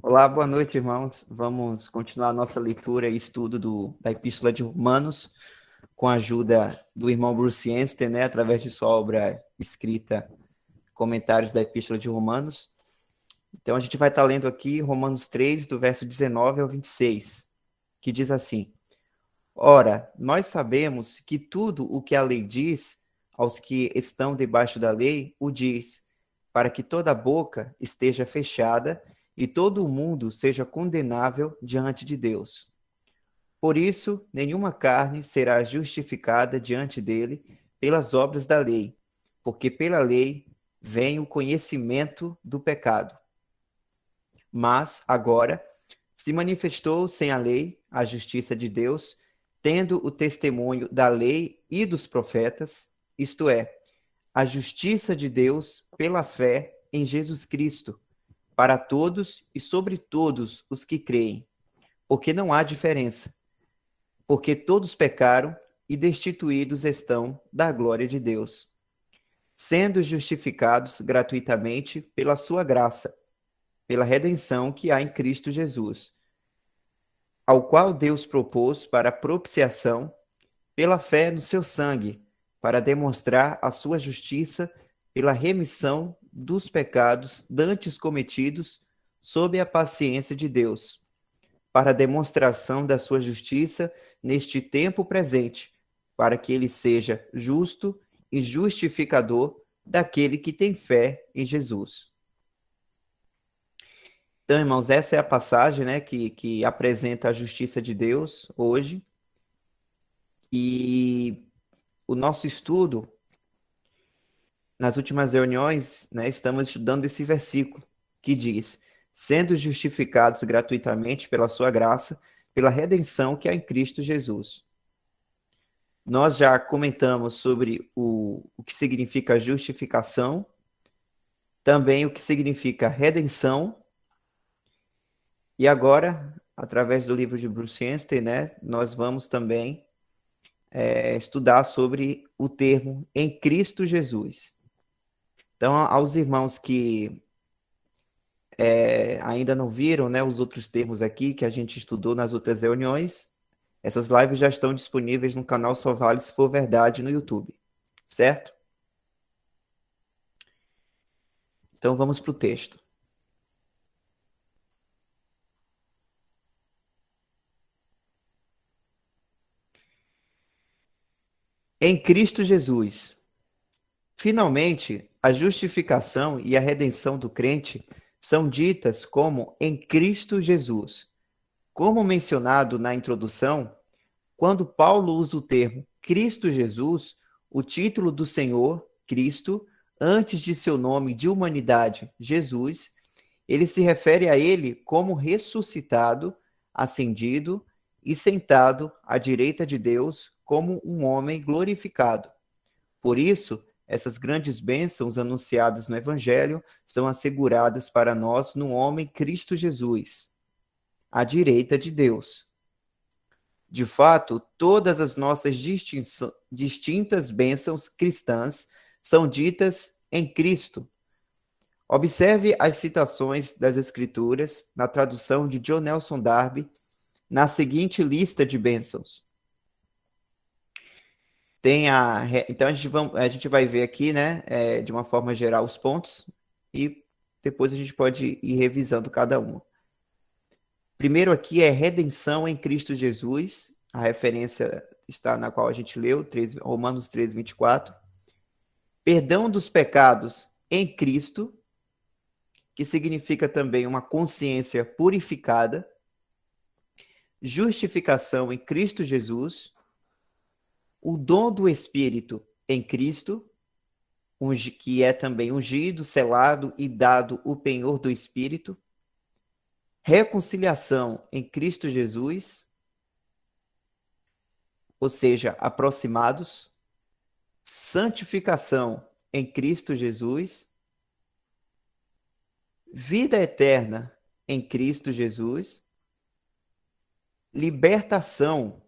Olá, boa noite, irmãos. Vamos continuar a nossa leitura e estudo da Epístola de Romanos, com a ajuda do irmão Bruce Anstey, através de sua obra escrita Comentários da Epístola de Romanos. Então, a gente vai estar lendo aqui Romanos 3, do verso 19 ao 26, que diz assim: Ora, nós sabemos que tudo o que a lei diz aos que estão debaixo da lei, o diz, para que toda boca esteja fechada e todo o mundo seja condenável diante de Deus. Por isso, nenhuma carne será justificada diante dele pelas obras da lei, porque pela lei vem o conhecimento do pecado. Mas, agora, se manifestou sem a lei a justiça de Deus, tendo o testemunho da lei e dos profetas, isto é, a justiça de Deus pela fé em Jesus Cristo, para todos e sobre todos os que creem, porque não há diferença, porque todos pecaram e destituídos estão da glória de Deus, sendo justificados gratuitamente pela sua graça, pela redenção que há em Cristo Jesus, ao qual Deus propôs para propiciação pela fé no seu sangue, para demonstrar a sua justiça pela remissão dos pecados dantes cometidos sob a paciência de Deus, para a demonstração da sua justiça neste tempo presente, para que ele seja justo e justificador daquele que tem fé em Jesus. Então, irmãos, essa é a passagem, que apresenta a justiça de Deus hoje. E o nosso estudo, nas últimas reuniões, estamos estudando esse versículo que diz: sendo justificados gratuitamente pela sua graça, pela redenção que há em Cristo Jesus. Nós já comentamos sobre o que significa justificação, também o que significa redenção, e agora, através do livro de Bruce Anstey, nós vamos também estudar sobre o termo em Cristo Jesus. Então, aos irmãos que ainda não viram, os outros termos aqui que a gente estudou nas outras reuniões, essas lives já estão disponíveis no canal Só Vale Se For Verdade no YouTube, certo? Então, vamos para o texto. Em Cristo Jesus. Finalmente, a justificação e a redenção do crente são ditas como em Cristo Jesus. Como mencionado na introdução, quando Paulo usa o termo Cristo Jesus, o título do Senhor, Cristo, antes de seu nome de humanidade, Jesus, ele se refere a ele como ressuscitado, ascendido e sentado à direita de Deus como um homem glorificado. Por isso, essas grandes bênçãos anunciadas no Evangelho são asseguradas para nós no homem Cristo Jesus, à direita de Deus. De fato, todas as nossas distintas bênçãos cristãs são ditas em Cristo. Observe as citações das Escrituras na tradução de John Nelson Darby na seguinte lista de bênçãos. Então a gente vai ver aqui, de uma forma geral, os pontos e depois a gente pode ir revisando cada um. Primeiro aqui é redenção em Cristo Jesus, a referência está na qual a gente leu, Romanos 3, 24. Perdão dos pecados em Cristo, que significa também uma consciência purificada. Justificação em Cristo Jesus. O dom do Espírito em Cristo, que é também ungido, selado e dado o penhor do Espírito. Reconciliação em Cristo Jesus, ou seja, aproximados. Santificação em Cristo Jesus. Vida eterna em Cristo Jesus. Libertação,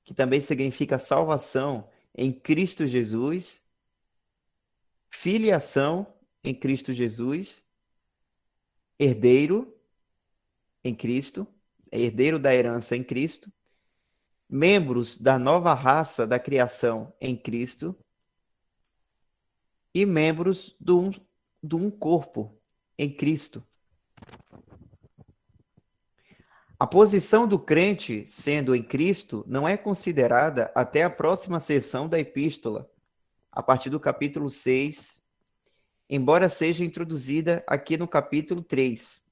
que também significa salvação em Cristo Jesus. Filiação em Cristo Jesus. herdeiro em Cristo, é herdeiro da herança em Cristo, membros da nova raça da criação em Cristo e membros de um corpo em Cristo. A posição do crente, sendo em Cristo, não é considerada até a próxima seção da epístola, a partir do capítulo 6, embora seja introduzida aqui no capítulo 3.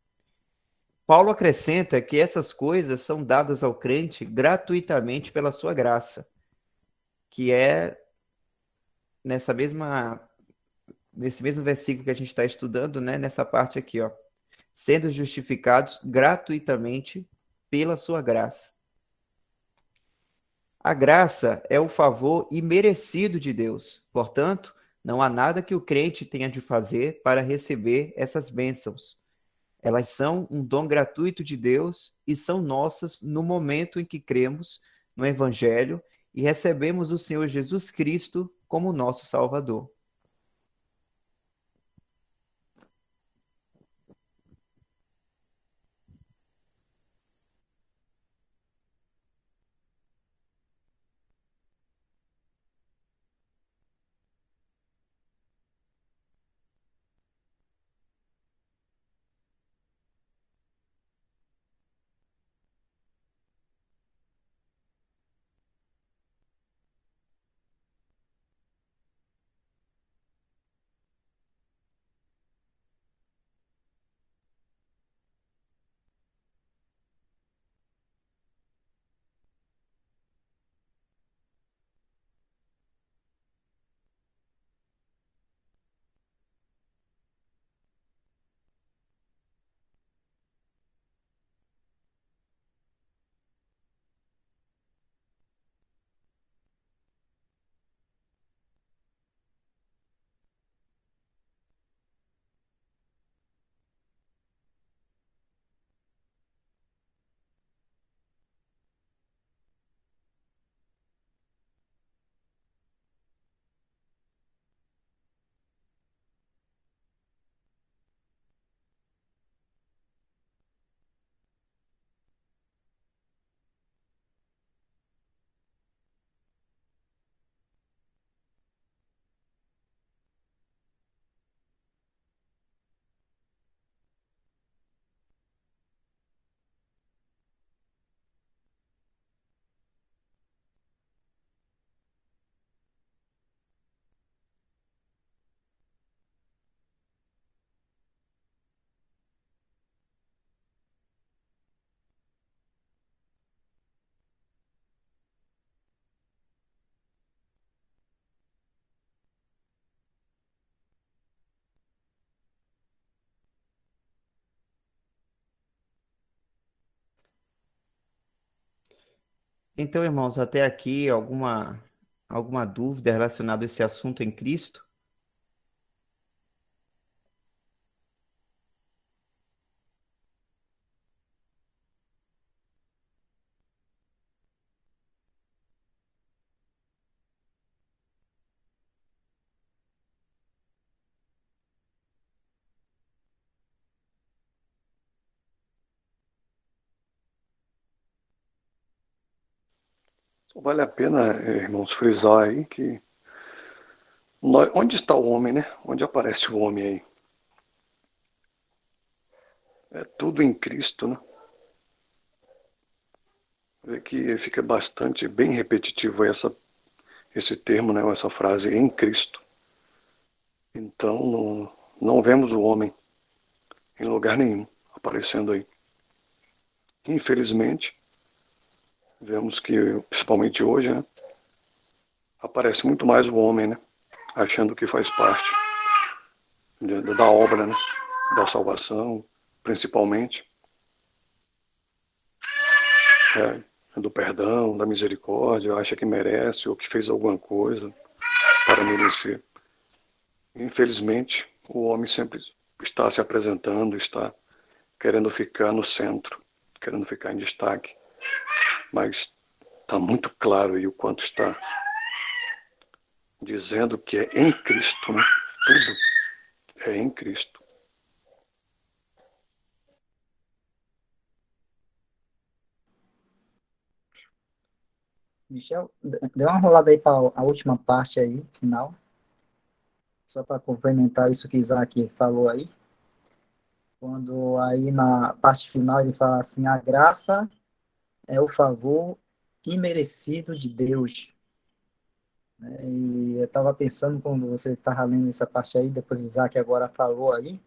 Paulo acrescenta que essas coisas são dadas ao crente gratuitamente pela sua graça, que é nesse mesmo versículo que a gente está estudando, né, nessa parte aqui, ó, sendo justificados gratuitamente pela sua graça. A graça é o favor imerecido de Deus. Portanto, não há nada que o crente tenha de fazer para receber essas bênçãos. Elas são um dom gratuito de Deus e são nossas no momento em que cremos no Evangelho e recebemos o Senhor Jesus Cristo como nosso Salvador. Então, irmãos, até aqui alguma dúvida relacionada a esse assunto em Cristo? Vale a pena, irmãos, frisar aí que onde está o homem, né? Onde aparece o homem aí? É tudo em Cristo, né? Vê que fica bastante, bem repetitivo esse termo, né? Essa frase, em Cristo. Então, não vemos o homem em lugar nenhum aparecendo aí. Infelizmente, vemos que, principalmente hoje, né? Aparece muito mais o homem, né? Achando que faz parte da obra, né? Da salvação, principalmente. Do perdão, da misericórdia, acha que merece ou que fez alguma coisa para merecer. Infelizmente, o homem sempre está se apresentando, está querendo ficar no centro, querendo ficar em destaque, mas está muito claro aí o quanto está dizendo que é em Cristo, né? Tudo é em Cristo. Michel, dê uma rolada aí para a última parte aí, final, só para complementar isso que Isaac falou aí. Quando aí na parte final ele fala assim, a graça é o favor imerecido de Deus. E eu estava pensando quando você estava lendo essa parte aí, depois Isaac agora falou aí,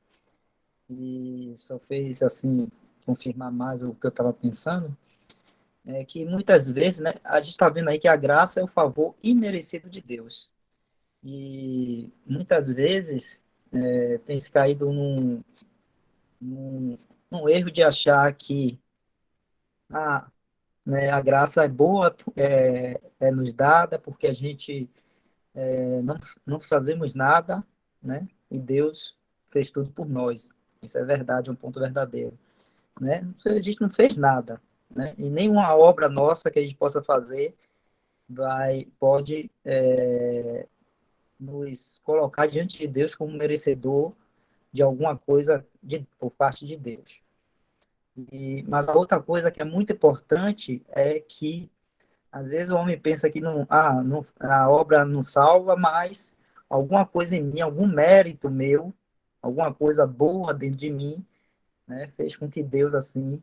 e só fez assim confirmar mais o que eu estava pensando, é que muitas vezes, né, a gente está vendo aí que a graça é o favor imerecido de Deus. E muitas vezes tem se caído num, num erro de achar que ah, né, a graça é boa, é nos dada porque a gente não fazemos nada, né? E Deus fez tudo por nós. Isso é verdade, é um ponto verdadeiro, né? A gente não fez nada, né? E nenhuma obra nossa que a gente possa fazer pode nos colocar diante de Deus como merecedor de alguma coisa por parte de Deus. Mas a outra coisa que é muito importante é que às vezes o homem pensa que a obra não salva, mas alguma coisa em mim, algum mérito meu, alguma coisa boa dentro de mim, né, fez com que Deus assim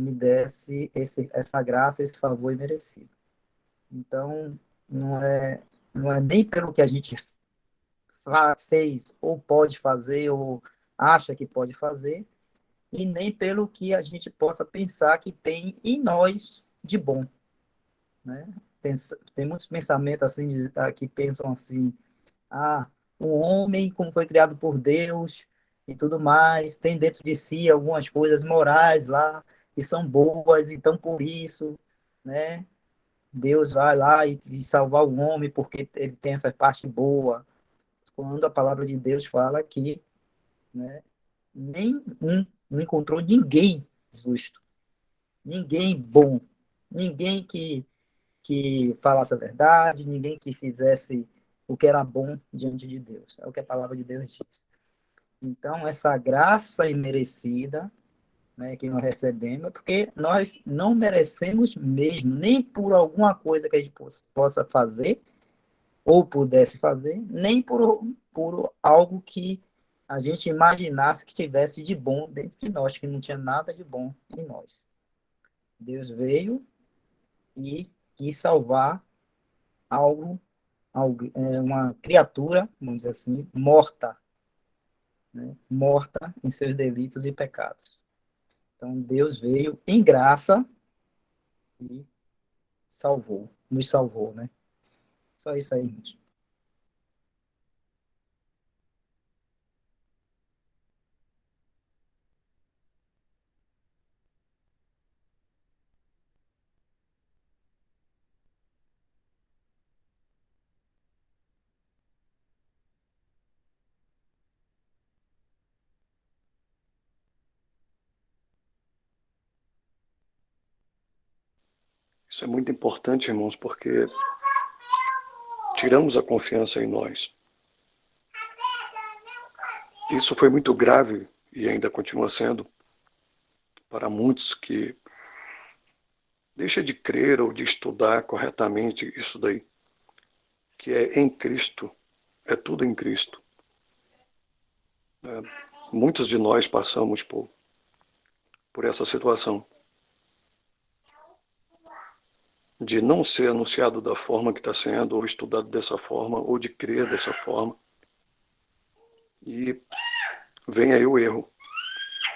me desse essa graça, esse favor imerecido. Então, não é, não é nem pelo que a gente fez, ou pode fazer, ou acha que pode fazer, e nem pelo que a gente possa pensar que tem em nós de bom, né? Tem muitos pensamentos assim que pensam assim, o homem como foi criado por Deus e tudo mais, tem dentro de si algumas coisas morais lá que são boas, então por isso, né? Deus vai lá e salvar o homem porque ele tem essa parte boa. Quando a palavra de Deus fala que, né, nem um não encontrou ninguém justo, ninguém bom, ninguém que falasse a verdade, ninguém que fizesse o que era bom diante de Deus. É o que a palavra de Deus diz. Então, essa graça imerecida, né, que nós recebemos, é porque nós não merecemos mesmo, nem por alguma coisa que a gente possa fazer, ou pudesse fazer, nem por algo que a gente imaginasse que tivesse de bom dentro de nós, que não tinha nada de bom em nós. Deus veio e quis salvar uma criatura, vamos dizer assim, morta, né? Morta em seus delitos e pecados. Então, Deus veio em graça e nos salvou, né? Só isso aí, gente. Isso é muito importante, irmãos, porque tiramos a confiança em nós. Isso foi muito grave e ainda continua sendo para muitos que deixam de crer ou de estudar corretamente isso daí, que é em Cristo, é tudo em Cristo. Muitos de nós passamos por essa situação de não ser anunciado da forma que está sendo, ou estudado dessa forma, ou de crer dessa forma. E vem aí o erro.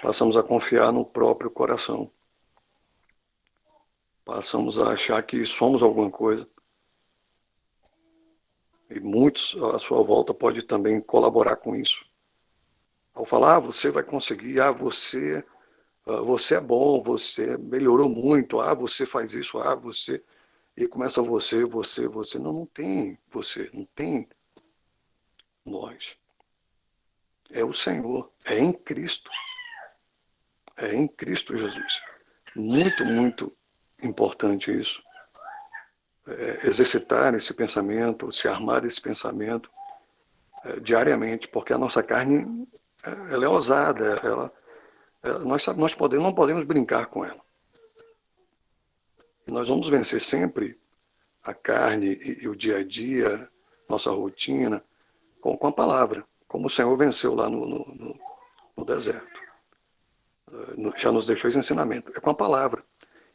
Passamos a confiar no próprio coração. Passamos a achar que somos alguma coisa. E muitos à sua volta podem também colaborar com isso. Ao falar, você vai conseguir, você é bom, você melhorou muito, você faz isso, você... E começa você. Não, não tem você, não tem nós. É o Senhor, é em Cristo. É em Cristo Jesus. Muito, muito importante isso. Exercitar esse pensamento, se armar desse pensamento diariamente, porque a nossa carne ela é ousada, nós não podemos brincar com ela. E nós vamos vencer sempre a carne e o dia a dia, nossa rotina, com a palavra, como o Senhor venceu lá no deserto. Já nos deixou esse ensinamento. É com a palavra.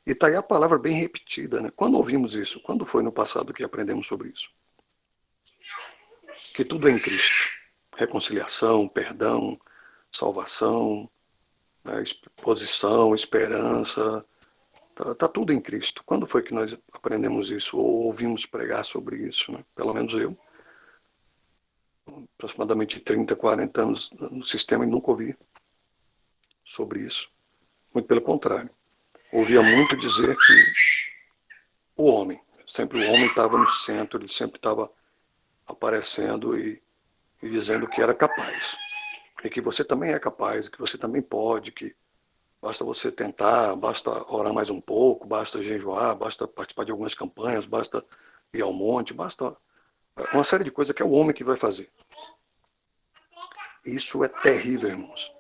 E está aí a palavra bem repetida, né? Quando ouvimos isso? Quando foi no passado que aprendemos sobre isso? Que tudo é em Cristo. Reconciliação, perdão, salvação, né? Posição, esperança. Tá tudo em Cristo. Quando foi que nós aprendemos isso? Ou ouvimos pregar sobre isso? Né? Pelo menos eu. Aproximadamente 30, 40 anos no sistema e nunca ouvi sobre isso. Muito pelo contrário. Ouvia muito dizer que o homem estava no centro, ele sempre estava aparecendo e dizendo que era capaz. E que você também é capaz, que você também pode, que basta você tentar, basta orar mais um pouco, basta jejuar, basta participar de algumas campanhas, basta ir ao monte, basta uma série de coisas que é o homem que vai fazer. Isso é terrível, irmãos,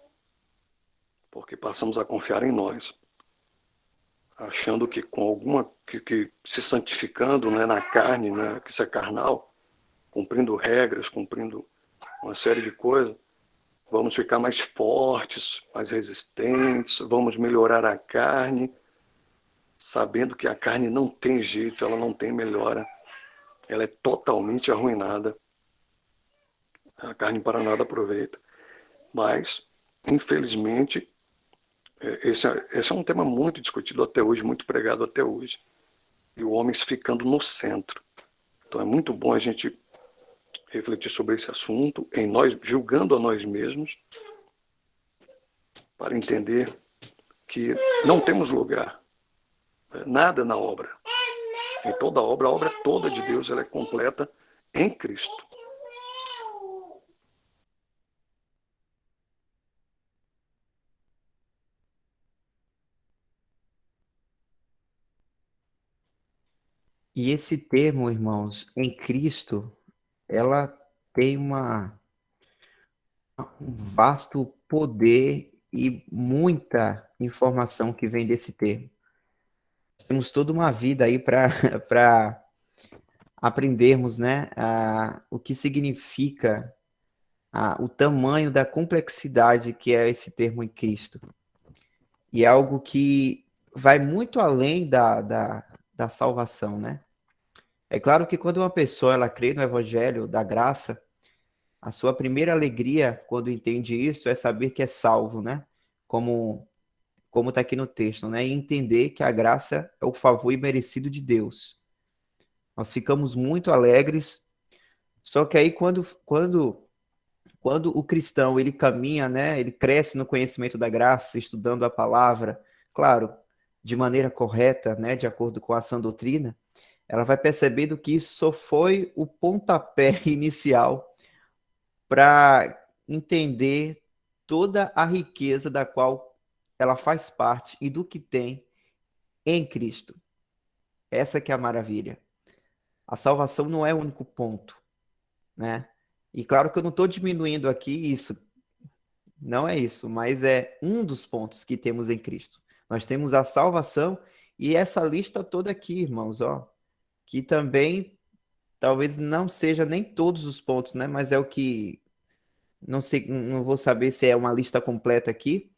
porque passamos a confiar em nós, achando que com alguma, que se santificando, né, na carne, né, que isso é carnal, cumprindo regras, cumprindo uma série de coisas, vamos ficar mais fortes, mais resistentes, vamos melhorar a carne, sabendo que a carne não tem jeito, ela não tem melhora, ela é totalmente arruinada. A carne para nada aproveita. Mas, infelizmente, esse é um tema muito discutido até hoje, muito pregado até hoje. E o homem ficando no centro. Então é muito bom a gente refletir sobre esse assunto, em nós, julgando a nós mesmos, para entender que não temos lugar, nada na obra. Em toda a obra toda de Deus, ela é completa em Cristo. E esse termo, irmãos, em Cristo, ela tem um vasto poder e muita informação que vem desse termo. Temos toda uma vida aí para aprendermos, né, o que significa o tamanho da complexidade que é esse termo em Cristo. E é algo que vai muito além da salvação, né? É claro que quando uma pessoa ela crê no Evangelho da graça, a sua primeira alegria quando entende isso é saber que é salvo, né? Como está aqui no texto, né? E entender que a graça é o favor imerecido de Deus. Nós ficamos muito alegres, só que aí quando o cristão ele caminha, né? Ele cresce no conhecimento da graça, estudando a palavra, claro, de maneira correta, né? De acordo com a sã doutrina, ela vai percebendo que isso só foi o pontapé inicial para entender toda a riqueza da qual ela faz parte e do que tem em Cristo. Essa que é a maravilha. A salvação não é o único ponto, né? E claro que eu não estou diminuindo aqui isso, não é isso, mas é um dos pontos que temos em Cristo. Nós temos a salvação e essa lista toda aqui, irmãos, ó, que também talvez não seja nem todos os pontos, né? Mas é o que não sei, não vou saber se é uma lista completa aqui,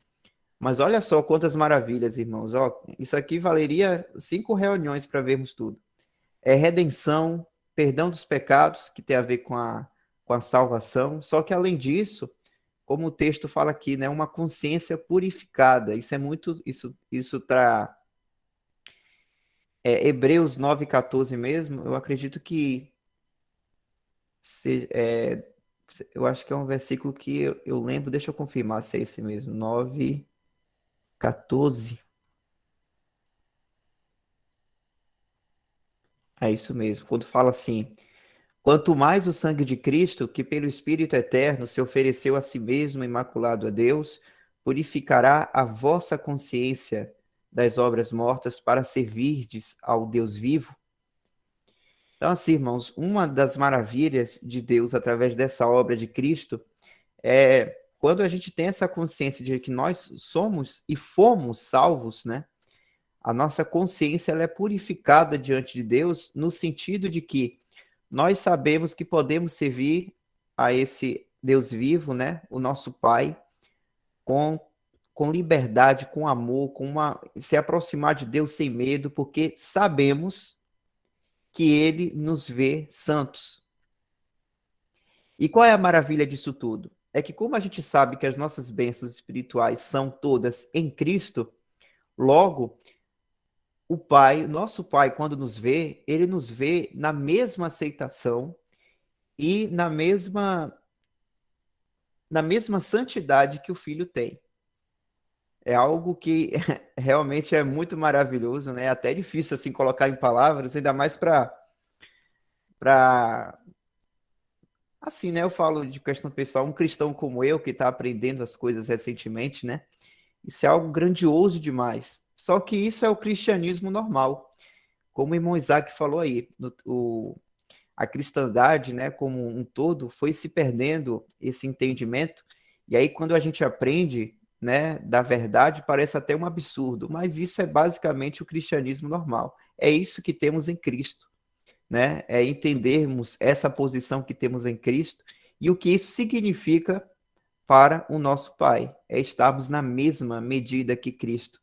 mas olha só quantas maravilhas, irmãos. Ó, isso aqui valeria 5 reuniões para vermos tudo. É redenção, perdão dos pecados, que tem a ver com a salvação. Só que além disso, como o texto fala aqui, né, uma consciência purificada. Isso é muito, isso tá Hebreus 9:14 mesmo. Eu acredito que eu acho que é um versículo que eu lembro, deixa eu confirmar se é esse mesmo, 9:14. É isso mesmo, quando fala assim: quanto mais o sangue de Cristo, que pelo Espírito eterno se ofereceu a si mesmo imaculado a Deus, purificará a vossa consciência das obras mortas para servirdes ao Deus vivo. Então, assim, irmãos, uma das maravilhas de Deus através dessa obra de Cristo é quando a gente tem essa consciência de que nós somos e fomos salvos, né? A nossa consciência ela é purificada diante de Deus no sentido de que nós sabemos que podemos servir a esse Deus vivo, né? O nosso Pai, com, com liberdade, com amor, se aproximar de Deus sem medo, porque sabemos que Ele nos vê santos. E qual é a maravilha disso tudo? É que como a gente sabe que as nossas bênçãos espirituais são todas em Cristo, logo o Pai, nosso Pai, quando nos vê, ele nos vê na mesma aceitação e na mesma santidade que o Filho tem. É algo que realmente é muito maravilhoso, né? É até difícil assim colocar em palavras, ainda mais para assim, né? Eu falo de questão pessoal, um cristão como eu que está aprendendo as coisas recentemente, né? Isso é algo grandioso demais. Só que isso é o cristianismo normal. Como o irmão Isaac falou aí, a cristandade, né, como um todo, foi se perdendo esse entendimento. E aí, quando a gente aprende, né, da verdade, parece até um absurdo. Mas isso é basicamente o cristianismo normal. É isso que temos em Cristo, né? É entendermos essa posição que temos em Cristo e o que isso significa para o nosso Pai. É estarmos na mesma medida que Cristo,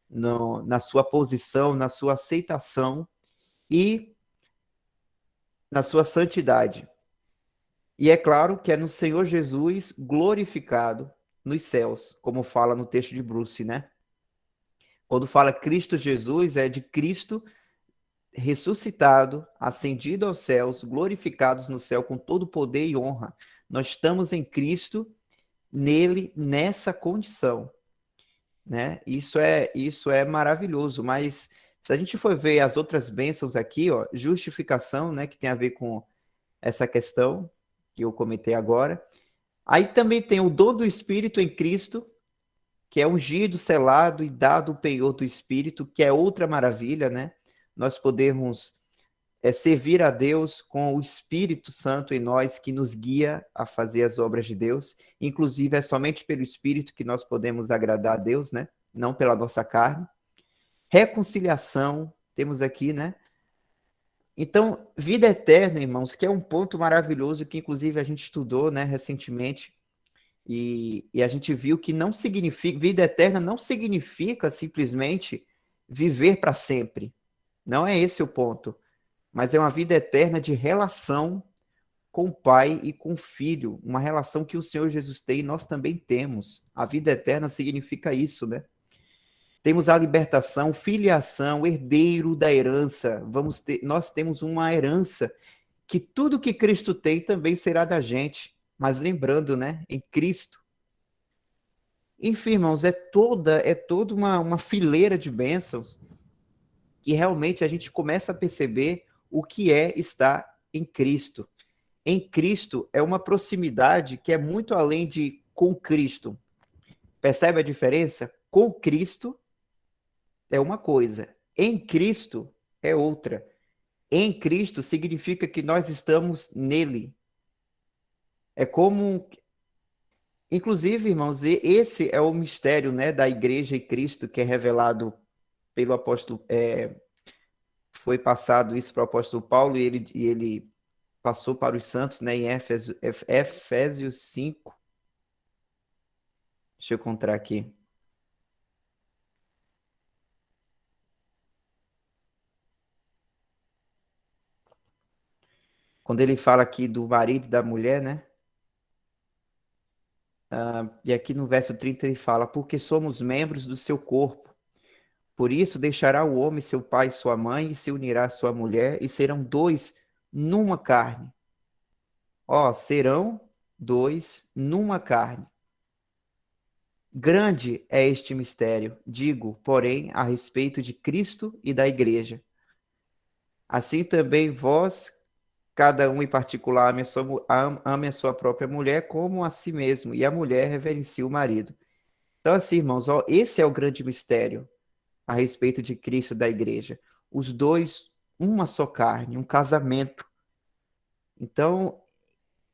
na sua posição, na sua aceitação e na sua santidade. E é claro que é no Senhor Jesus glorificado nos céus, como fala no texto de Bruce, né? Quando fala Cristo Jesus, é de Cristo ressuscitado, ascendido aos céus, glorificados no céu com todo poder e honra. Nós estamos em Cristo, nele, nessa condição, né? Isso é maravilhoso, mas se a gente for ver as outras bênçãos aqui, ó, justificação, né, que tem a ver com essa questão que eu comentei agora. Aí também tem o dom do Espírito em Cristo, que é ungido, selado e dado o penhor do Espírito, que é outra maravilha, né? Nós podemos servir a Deus com o Espírito Santo em nós, que nos guia a fazer as obras de Deus. Inclusive, é somente pelo Espírito que nós podemos agradar a Deus, né? Não pela nossa carne. Reconciliação, temos aqui, né? Então, vida eterna, irmãos, que é um ponto maravilhoso que, inclusive, a gente estudou, né, recentemente, e a gente viu que não significa, vida eterna não significa simplesmente viver para sempre. Não é esse o ponto. Mas é uma vida eterna de relação com o Pai e com o Filho, uma relação que o Senhor Jesus tem e nós também temos. A vida eterna significa isso, né? Temos a libertação, filiação, herdeiro da herança. Nós temos uma herança que tudo que Cristo tem também será da gente. Mas lembrando, né, em Cristo. Enfim, irmãos, é toda uma fileira de bênçãos que realmente a gente começa a perceber o que é estar em Cristo. Em Cristo é uma proximidade que é muito além de com Cristo. Percebe a diferença? Com Cristo é uma coisa, em Cristo é outra. Em Cristo significa que nós estamos nele. É como, inclusive, irmãos, esse é o mistério, né, da igreja e Cristo que é revelado pelo apóstolo, foi passado isso para o apóstolo Paulo e ele passou para os santos, né, em Efésios 5. Deixa eu encontrar aqui. Quando ele fala aqui do marido e da mulher, né? E aqui no verso 30 ele fala, porque somos membros do seu corpo. Por isso deixará o homem seu pai e sua mãe e se unirá à sua mulher e serão dois numa carne. Ó, serão dois numa carne. Grande é este mistério, digo, porém, a respeito de Cristo e da igreja. Assim também vós, cada um em particular, ame a sua própria mulher como a si mesmo, e a mulher reverencie o marido. Então, assim, irmãos, ó, esse é o grande mistério a respeito de Cristo e da igreja. Os dois, uma só carne, um casamento. Então,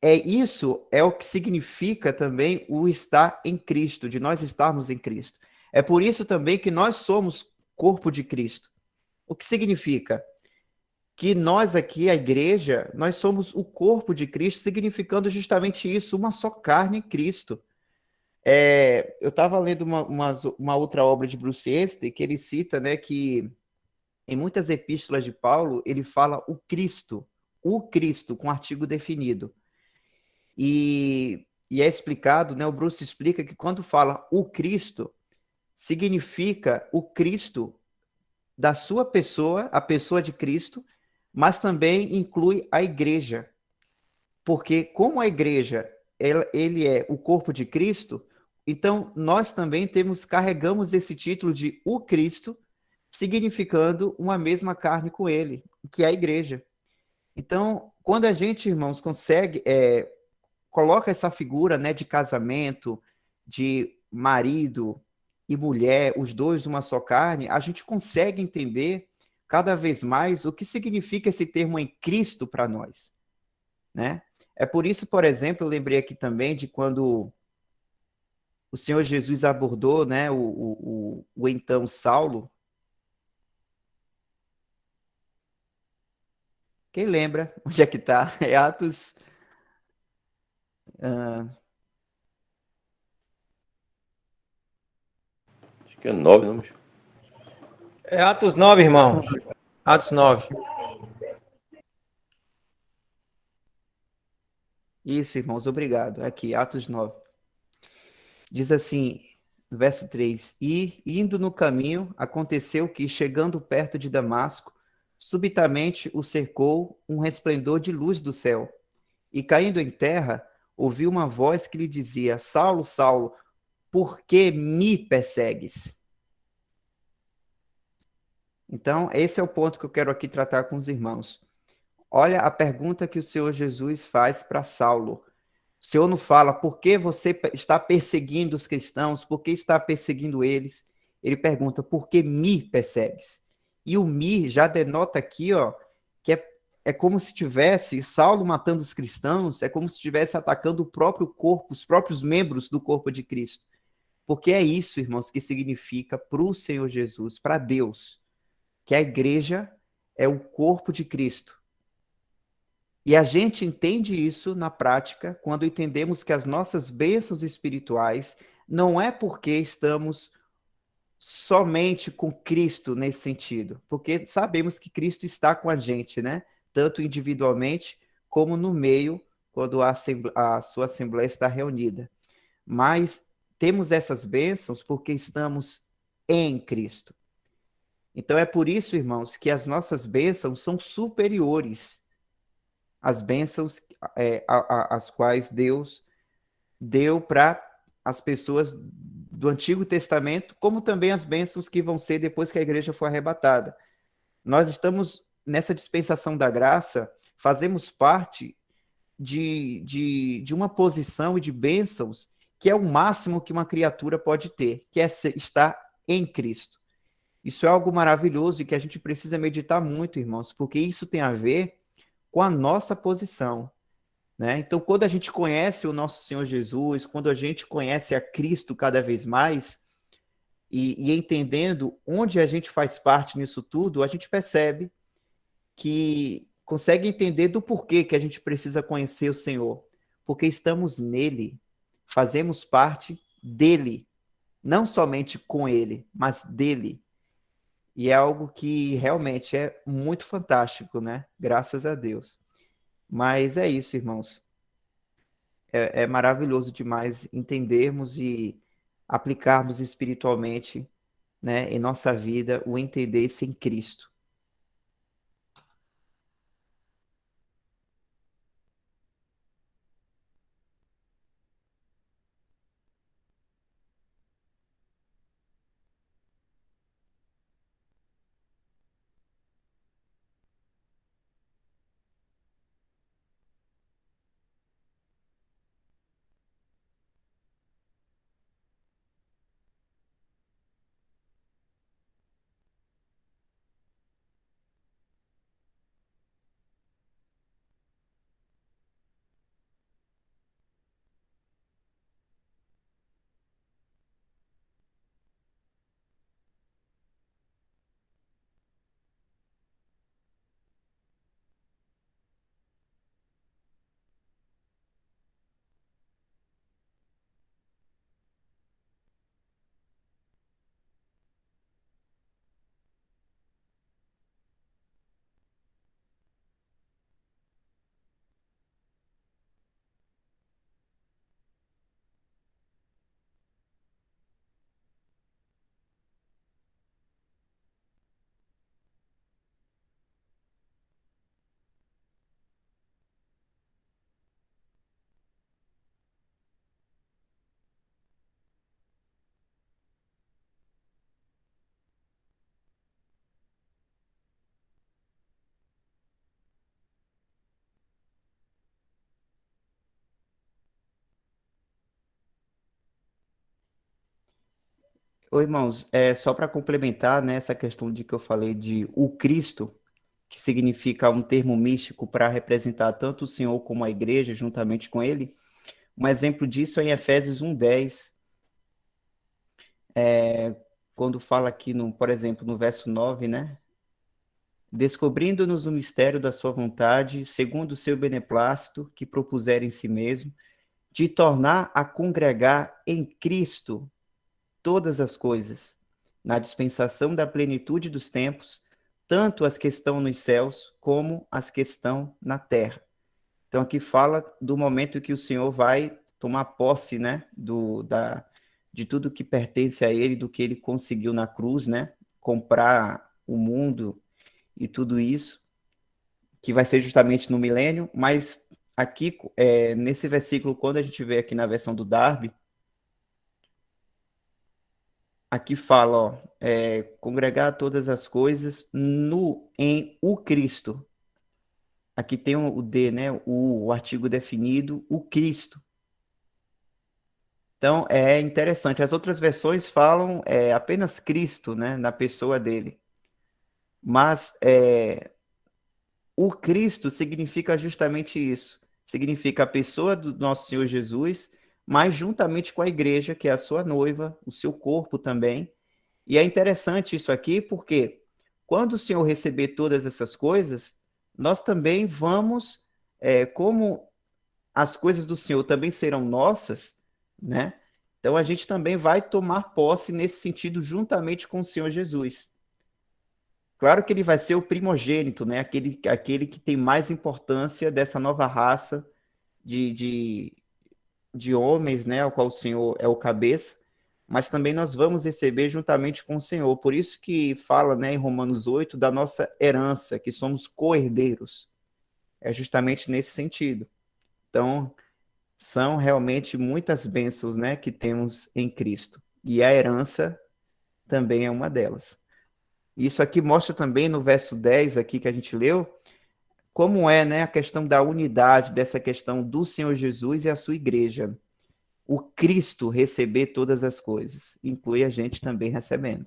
isso é o que significa também o estar em Cristo, de nós estarmos em Cristo. É por isso também que nós somos corpo de Cristo. O que significa? Que nós aqui, a igreja, nós somos o corpo de Cristo, significando justamente isso, uma só carne em Cristo. Eu estava lendo uma outra obra de Bruce Anstey, que ele cita, né, que em muitas epístolas de Paulo, ele fala o Cristo, com artigo definido. E é explicado, né, o Bruce explica que quando fala o Cristo, significa o Cristo da sua pessoa, a pessoa de Cristo, mas também inclui a igreja. Porque como a igreja, ele é o corpo de Cristo, então nós também carregamos esse título de o Cristo, significando uma mesma carne com ele, que é a igreja. Então, quando a gente, irmãos, consegue, coloca essa figura, né, de casamento, de marido e mulher, os dois uma só carne, a gente consegue entender cada vez mais o que significa esse termo em Cristo para nós, né? É por isso, por exemplo, eu lembrei aqui também de quando o Senhor Jesus abordou, né, o então Saulo. Quem lembra onde é que está? É Atos. ah, Acho que é 9, não, bicho? É Atos 9, irmão. Atos 9. Isso, irmãos, obrigado. Aqui, Atos 9. Diz assim, verso 3: E, indo no caminho, aconteceu que, chegando perto de Damasco, subitamente o cercou um resplendor de luz do céu. E, caindo em terra, ouviu uma voz que lhe dizia: Saulo, Saulo, por que me persegues? Então, esse é o ponto que eu quero aqui tratar com os irmãos. Olha a pergunta que o Senhor Jesus faz para Saulo. O Senhor não fala por que você está perseguindo os cristãos, por que está perseguindo eles. Ele pergunta por que me persegues. E o me já denota aqui, ó, que é como se tivesse Saulo matando os cristãos, é como se estivesse atacando o próprio corpo, os próprios membros do corpo de Cristo. Porque é isso, irmãos, que significa para o Senhor Jesus, para Deus, que a igreja é o corpo de Cristo. E a gente entende isso na prática quando entendemos que as nossas bênçãos espirituais não é porque estamos somente com Cristo nesse sentido, porque sabemos que Cristo está com a gente, né? Tanto individualmente como no meio, quando a sua assembleia está reunida. Mas temos essas bênçãos porque estamos em Cristo. Então é por isso, irmãos, que as nossas bênçãos são superiores às bênçãos as quais Deus deu para as pessoas do Antigo Testamento, como também as bênçãos que vão ser depois que a igreja for arrebatada. Nós estamos nessa dispensação da graça, fazemos parte de uma posição e de bênçãos que é o máximo que uma criatura pode ter, que é estar em Cristo. Isso é algo maravilhoso e que a gente precisa meditar muito, irmãos, porque isso tem a ver com a nossa posição, né? Então, quando a gente conhece o nosso Senhor Jesus, quando a gente conhece a Cristo cada vez mais, e entendendo onde a gente faz parte nisso tudo, a gente percebe que consegue entender do porquê que a gente precisa conhecer o Senhor. Porque estamos nele, fazemos parte dele, não somente com ele, mas dele. E é algo que realmente é muito fantástico, né? Graças a Deus. Mas é isso, irmãos. É maravilhoso demais entendermos e aplicarmos espiritualmente, né, em nossa vida o entender sem Cristo. Ô, irmãos, só para complementar, né, essa questão de que eu falei de o Cristo, que significa um termo místico para representar tanto o Senhor como a igreja, juntamente com ele. Um exemplo disso é em Efésios 1:10, quando fala aqui, por exemplo, no verso 9, né? Descobrindo-nos o mistério da sua vontade, segundo o seu beneplácito, que propuser em si mesmo, de tornar a congregar em Cristo todas as coisas, na dispensação da plenitude dos tempos, tanto as que estão nos céus como as que estão na terra. Então aqui fala do momento que o Senhor vai tomar posse, né, de tudo que pertence a ele, do que ele conseguiu na cruz, né, comprar o mundo e tudo isso, que vai ser justamente no milênio, mas aqui, nesse versículo, quando a gente vê aqui na versão do Darby, aqui fala, ó, congregar todas as coisas em o Cristo. Aqui tem o D, né? O artigo definido, o Cristo. Então, é interessante. As outras versões falam apenas Cristo, né? Na pessoa dele. Mas o Cristo significa justamente isso. Significa a pessoa do nosso Senhor Jesus, mas juntamente com a igreja, que é a sua noiva, o seu corpo também. E é interessante isso aqui, porque quando o Senhor receber todas essas coisas, nós também vamos, como as coisas do Senhor também serão nossas, né? Então a gente também vai tomar posse nesse sentido juntamente com o Senhor Jesus. Claro que ele vai ser o primogênito, né? Aquele que tem mais importância dessa nova raça de, de, de homens, né? Ao qual o Senhor é o cabeça, mas também nós vamos receber juntamente com o Senhor. Por isso que fala, né, em Romanos 8, da nossa herança, que somos co-herdeiros. É justamente nesse sentido. Então, são realmente muitas bênçãos, né, que temos em Cristo. E a herança também é uma delas. Isso aqui mostra também no verso 10 aqui que a gente leu, como é, né, a questão da unidade, dessa questão do Senhor Jesus e a sua igreja. O Cristo receber todas as coisas, inclui a gente também recebendo.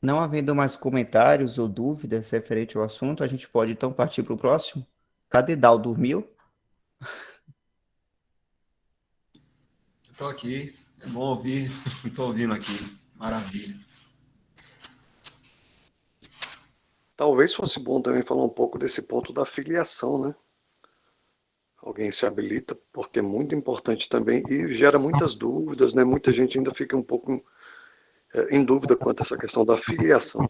Não havendo mais comentários ou dúvidas referente ao assunto, a gente pode então partir para o próximo. Cadê Dal? Dormiu? Estou aqui, é bom ouvir, estou ouvindo aqui, maravilha. Talvez fosse bom também falar um pouco desse ponto da filiação, né? Alguém se habilita, porque é muito importante também e gera muitas dúvidas, né? Muita gente ainda fica um pouco em dúvida quanto a essa questão da filiação.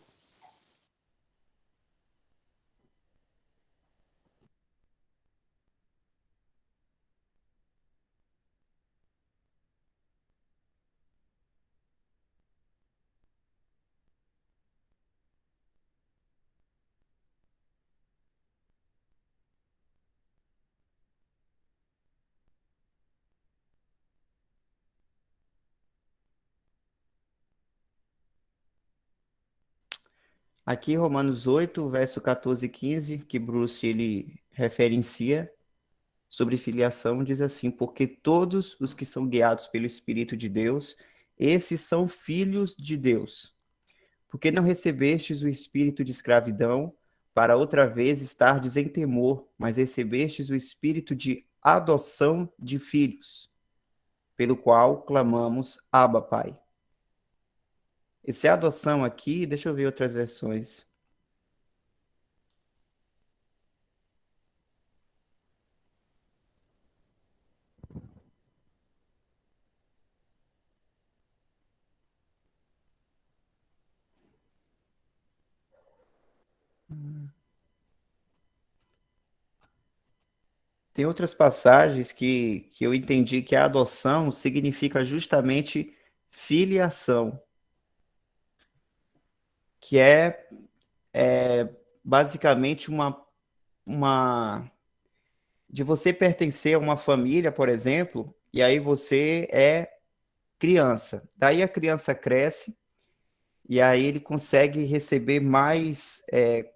Aqui, Romanos 8, verso 14 e 15, que Bruce ele referencia sobre filiação, diz assim: porque todos os que são guiados pelo Espírito de Deus, esses são filhos de Deus. Porque não recebestes o espírito de escravidão, para outra vez estardes em temor, mas recebestes o espírito de adoção de filhos. pelo qual clamamos Abba, Pai. Esse adoção aqui, deixa eu ver outras versões. Tem outras passagens que eu entendi que a adoção significa justamente filiação, que é basicamente uma de você pertencer a uma família, por exemplo, e aí você é criança. Daí a criança cresce e aí ele consegue receber mais